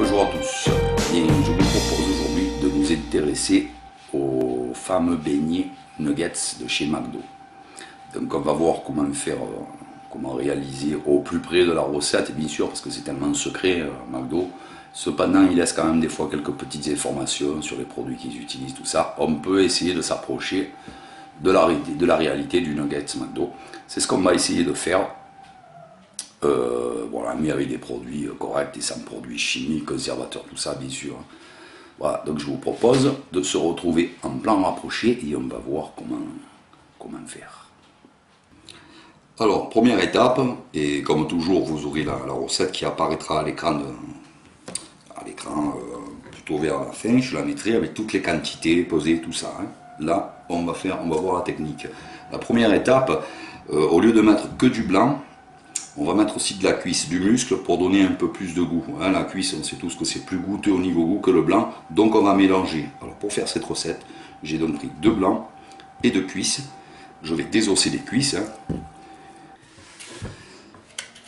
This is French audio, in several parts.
Bonjour à tous, bien, je vous propose aujourd'hui de nous intéresser aux fameux beignets nuggets de chez McDo. Donc on va voir comment faire, comment réaliser au plus près de la recette, bien sûr, parce que c'est tellement secret McDo. Cependant, il laisse quand même des fois quelques petites informations sur les produits qu'ils utilisent, tout ça. On peut essayer de s'approcher de la réalité du nuggets McDo. C'est ce qu'on va essayer de faire. Voilà, mais avec des produits corrects et sans produits chimiques, conservateurs, tout ça, bien sûr. Voilà, donc je vous propose de se retrouver en plan rapproché et on va voir comment faire. Alors, première étape, et comme toujours, vous aurez la recette qui apparaîtra à l'écran, plutôt vers la fin. Je la mettrai avec toutes les quantités pesées, tout ça. Hein. Là, on va voir la technique. La première étape, au lieu de mettre que du blanc, on va mettre aussi de la cuisse, du muscle pour donner un peu plus de goût. Hein, la cuisse, on sait tous que c'est plus goûteux au niveau goût que le blanc, donc on va mélanger. Alors pour faire cette recette, j'ai donc pris 2 blancs et 2 cuisses. Je vais désosser les cuisses. Hein.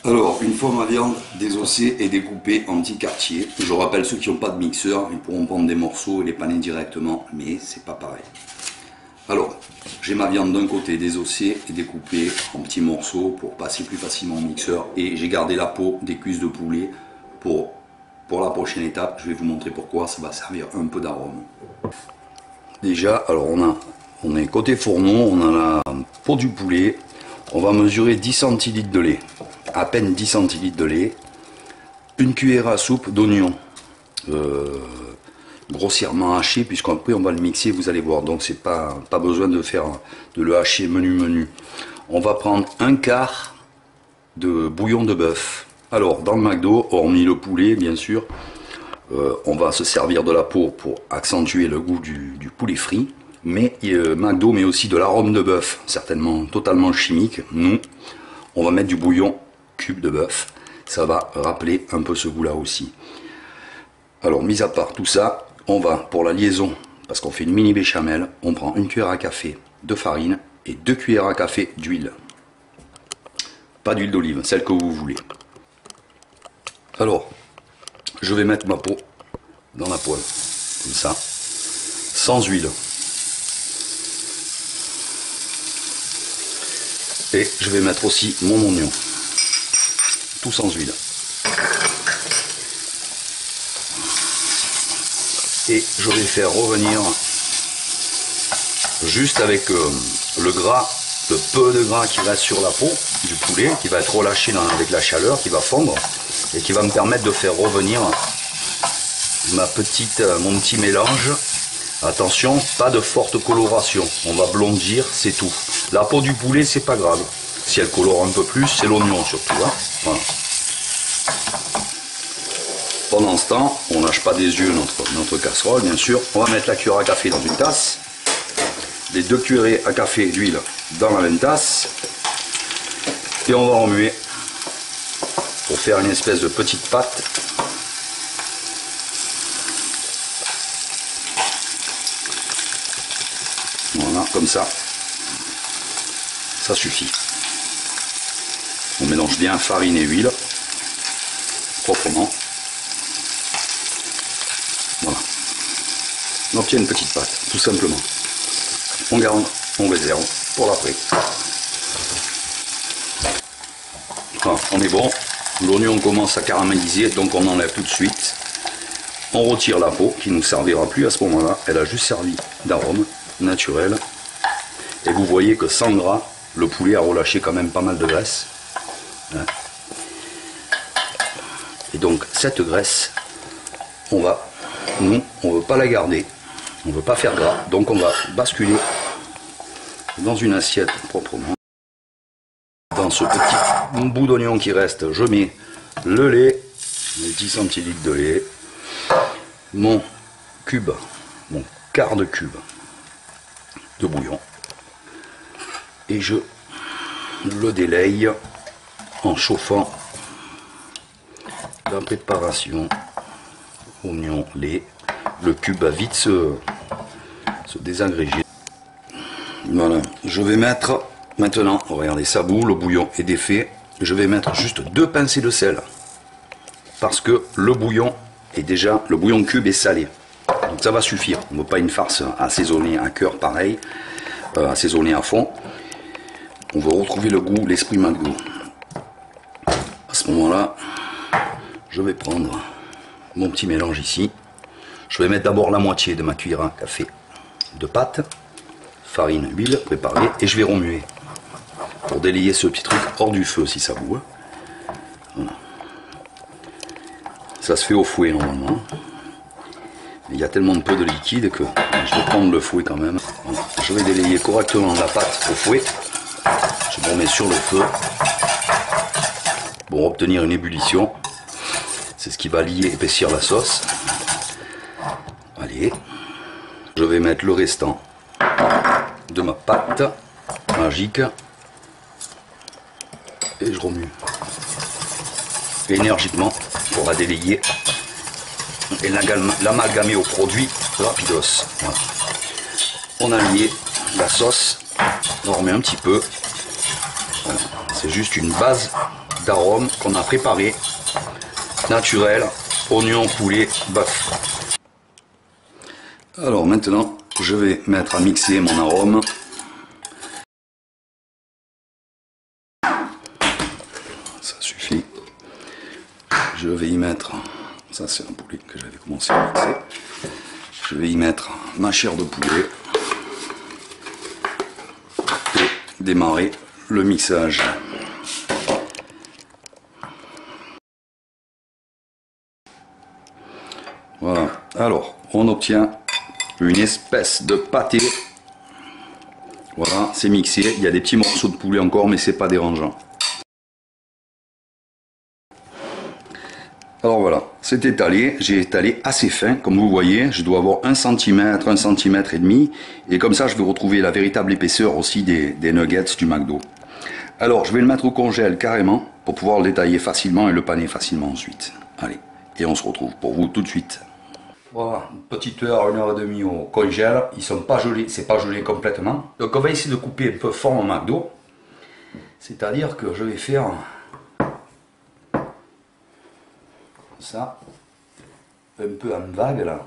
Alors, une fois ma viande désossée et découpée en petits quartiers, je rappelle ceux qui n'ont pas de mixeur, ils pourront prendre des morceaux et les paner directement, mais c'est pas pareil. Alors, j'ai ma viande d'un côté désossée et découpée en petits morceaux pour passer plus facilement au mixeur. Et j'ai gardé la peau des cuisses de poulet pour la prochaine étape. Je vais vous montrer pourquoi, ça va servir un peu d'arôme. Déjà, alors on est côté fourneau, on a la peau du poulet. On va mesurer 10 centilitres de lait, à peine 10 centilitres de lait. Une cuillère à soupe d'oignon. Grossièrement haché, puisqu'après on va le mixer, vous allez voir, donc c'est pas besoin de le hacher menu. On va prendre un quart de bouillon de bœuf. Alors dans le McDo, hormis le poulet bien sûr, on va se servir de la peau pour accentuer le goût du poulet frit, mais McDo met aussi de l'arôme de bœuf, certainement totalement chimique. Nous, on va mettre du bouillon cube de bœuf, ça va rappeler un peu ce goût là aussi. Alors mis à part tout ça, on va, pour la liaison, parce qu'on fait une mini béchamel, on prend une cuillère à café de farine et 2 cuillères à café d'huile. Pas d'huile d'olive, celle que vous voulez. Alors, je vais mettre ma peau dans la poêle, comme ça, sans huile. Et je vais mettre aussi mon oignon, tout sans huile. Et je vais faire revenir juste avec le gras, le peu de gras qui reste sur la peau du poulet, qui va être relâché avec la chaleur, qui va fondre et qui va me permettre de faire revenir mon petit mélange. Attention, pas de forte coloration, on va blondir, c'est tout. La peau du poulet, c'est pas grave. Si elle colore un peu plus, c'est l'oignon surtout. Hein. Voilà. Pendant ce temps, on ne lâche pas des yeux notre casserole, bien sûr. On va mettre la cuillère à café dans une tasse, les 2 cuillerées à café d'huile dans la même tasse, et on va remuer pour faire une espèce de petite pâte. Voilà, comme ça. Ça suffit. On mélange bien farine et huile, proprement. Voilà. On obtient une petite pâte, tout simplement. On garde, on réserve pour l'après. Voilà, on est bon. L'oignon commence à caraméliser, donc on enlève tout de suite. On retire la peau qui ne nous servira plus à ce moment-là. Elle a juste servi d'arôme naturel. Et vous voyez que sans gras, le poulet a relâché quand même pas mal de graisse. Et donc cette graisse, nous, on ne veut pas la garder, on ne veut pas faire gras, donc on va basculer dans une assiette proprement. Dans ce petit bout d'oignon qui reste, je mets le lait, les 10 centilitres de lait, mon quart de cube de bouillon, et je le délaye en chauffant la préparation. Oignon, lait, le cube va vite se désagréger. Voilà, je vais mettre maintenant, regardez, ça bout, le bouillon est défait. Je vais mettre juste 2 pincées de sel parce que le bouillon Et déjà, le bouillon de cube est salé. Donc ça va suffire. On ne veut pas une farce assaisonnée à cœur pareil, assaisonnée à fond. On veut retrouver le goût, l'esprit McDo. À ce moment-là, je vais prendre mon petit mélange ici. Je vais mettre d'abord la moitié de ma cuillère à café de pâte, farine, huile préparée, et je vais remuer pour délayer ce petit truc hors du feu si ça vous. Voilà. Ça se fait au fouet normalement. Il y a tellement de peu de liquide que je vais prendre le fouet quand même. Voilà. Je vais délayer correctement la pâte au fouet. Je me remets sur le feu pour obtenir une ébullition. C'est ce qui va lier, épaissir la sauce. Allez, je vais mettre le restant de ma pâte magique et je remue énergiquement pour la délayer et l'amalgamer au produit rapidos. Voilà. On a lié la sauce, on remet un petit peu. Voilà. C'est juste une base d'arôme qu'on a préparé, naturel, oignon, poulet, bœuf. Alors maintenant, je vais mettre à mixer mon arôme. Ça suffit. Je vais y mettre, ça c'est un poulet que j'avais commencé à mixer. Je vais y mettre ma chair de poulet et démarrer le mixage. Voilà, alors on obtient une espèce de pâté. Voilà, c'est mixé, il y a des petits morceaux de poulet encore, mais c'est pas dérangeant. Alors voilà, c'est étalé, j'ai étalé assez fin, comme vous voyez, je dois avoir 1 cm, 1 cm et demi, et comme ça je vais retrouver la véritable épaisseur aussi des nuggets du McDo. Alors je vais le mettre au congèle carrément, pour pouvoir le détailler facilement et le paner facilement ensuite. Allez, et on se retrouve pour vous tout de suite. Voilà, une petite heure, 1h30 au congèle, ils sont pas gelés, c'est pas gelé complètement. Donc on va essayer de couper un peu forme McDo, c'est-à-dire que je vais faire ça, un peu en vague là.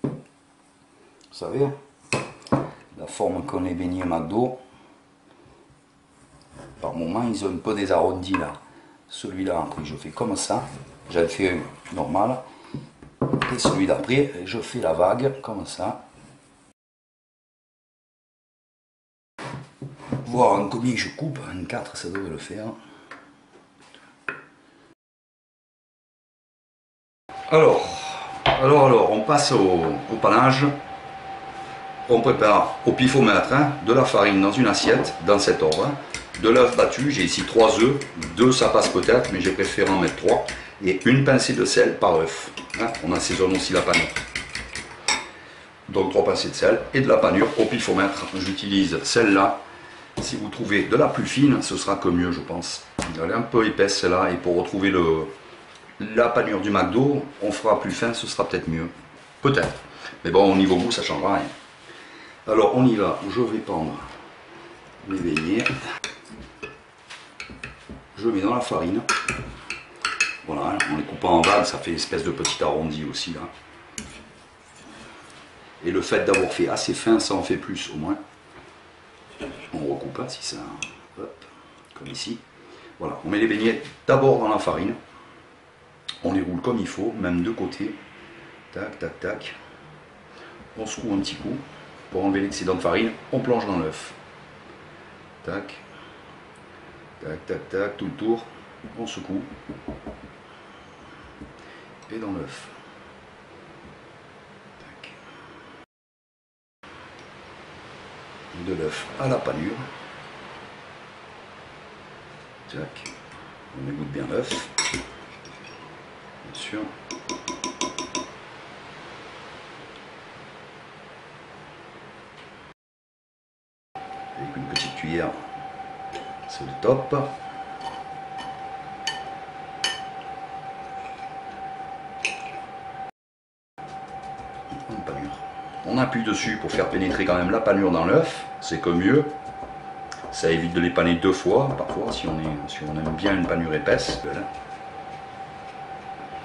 Vous savez, la forme qu'on est baigné McDo, par moment ils ont un peu des arrondis là. Celui-là, après je fais comme ça, j'en fais un normal, et celui d'après, je fais la vague comme ça. Voir en combien je coupe, en 4 ça devrait le faire. Alors, on passe au panage. On prépare au pifomètre de la farine dans une assiette, dans cet ordre. De l'œuf battu, j'ai ici 3 œufs, 2 ça passe peut-être, mais j'ai préféré en mettre 3. Et une pincée de sel par œuf. On assaisonne aussi la panure. Donc 3 pincées de sel et de la panure au pifomètre. J'utilise celle-là. Si vous trouvez de la plus fine, ce sera que mieux, je pense. Elle est un peu épaisse celle-là, et pour retrouver la panure du McDo, on fera plus fin, ce sera peut-être mieux. Peut-être. Mais bon, au niveau goût, ça ne changera rien. Alors, on y va. Je vais prendre mes beignets. Je mets dans la farine. Voilà, en les coupant en vagues, ça fait une espèce de petit arrondi aussi, là. Et le fait d'avoir fait assez fin, ça en fait plus, au moins. On recoupe si ça, hop, comme ici. Voilà, on met les beignets d'abord dans la farine. On les roule comme il faut, même de côté. Tac, tac, tac. On secoue un petit coup pour enlever l'excédent de farine. On plonge dans l'œuf. Tac, tac, tac, tac, tout le tour. On secoue. Et dans l'œuf. De l'œuf à la panure. Tac. On égoutte bien l'œuf. Bien sûr. Avec une petite cuillère, c'est le top. Une panure. On appuie dessus pour faire pénétrer quand même la panure dans l'œuf, c'est que mieux. Ça évite de les paner deux fois, parfois, si on aime bien une panure épaisse.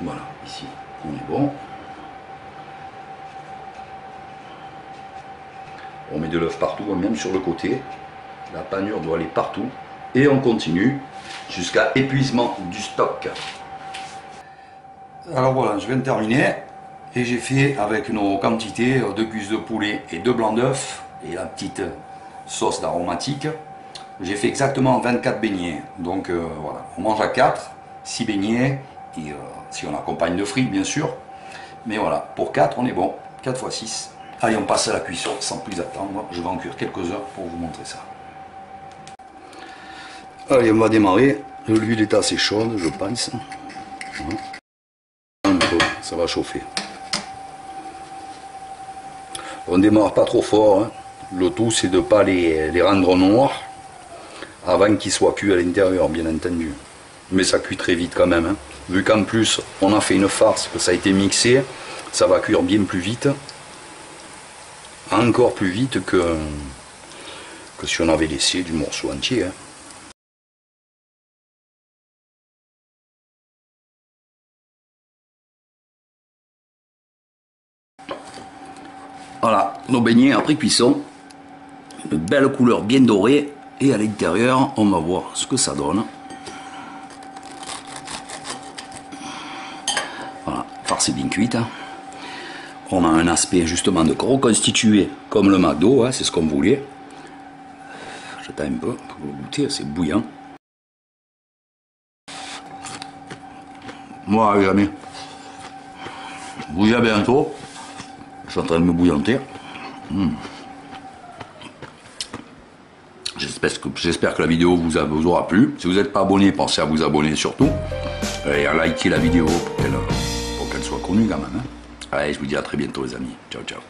Voilà, ici, on est bon. On met de l'œuf partout, même sur le côté. La panure doit aller partout. Et on continue jusqu'à épuisement du stock. Alors voilà, je viens de terminer. Et j'ai fait avec nos quantités de cuisses de poulet et 2 blancs d'œufs et la petite sauce d'aromatique. J'ai fait exactement 24 beignets. Donc voilà, on mange à 4, 6 beignets. Et si on accompagne de frites, bien sûr. Mais voilà, pour 4, on est bon. 4 x 6. Allez, on passe à la cuisson sans plus attendre. Je vais en cuire quelques heures pour vous montrer ça. Allez, on va démarrer. L'huile est assez chaude, je pense. Un peu, ça va chauffer. On démarre pas trop fort. Hein. Le tout, c'est de ne pas les rendre noirs avant qu'ils soient cuits à l'intérieur, bien entendu. Mais ça cuit très vite quand même. Hein. Vu qu'en plus, on a fait une farce, que ça a été mixé, ça va cuire bien plus vite. Encore plus vite que si on avait laissé du morceau entier. Hein. Voilà, nos beignets après cuisson, une belle couleur bien dorée, et à l'intérieur, on va voir ce que ça donne. Voilà, farce est bien cuite. Hein. On a un aspect justement de reconstitué comme le McDo, hein, c'est ce qu'on voulait. J'attends un peu pour le goûter, c'est bouillant. Moi, jamais. Bouillir à bientôt. Je suis en train de me bouillanter. J'espère que la vidéo vous aura plu. Si vous n'êtes pas abonné, pensez à vous abonner surtout. Et à liker la vidéo pour qu'elle soit connue quand même. Hein. Allez, je vous dis à très bientôt les amis. Ciao, ciao.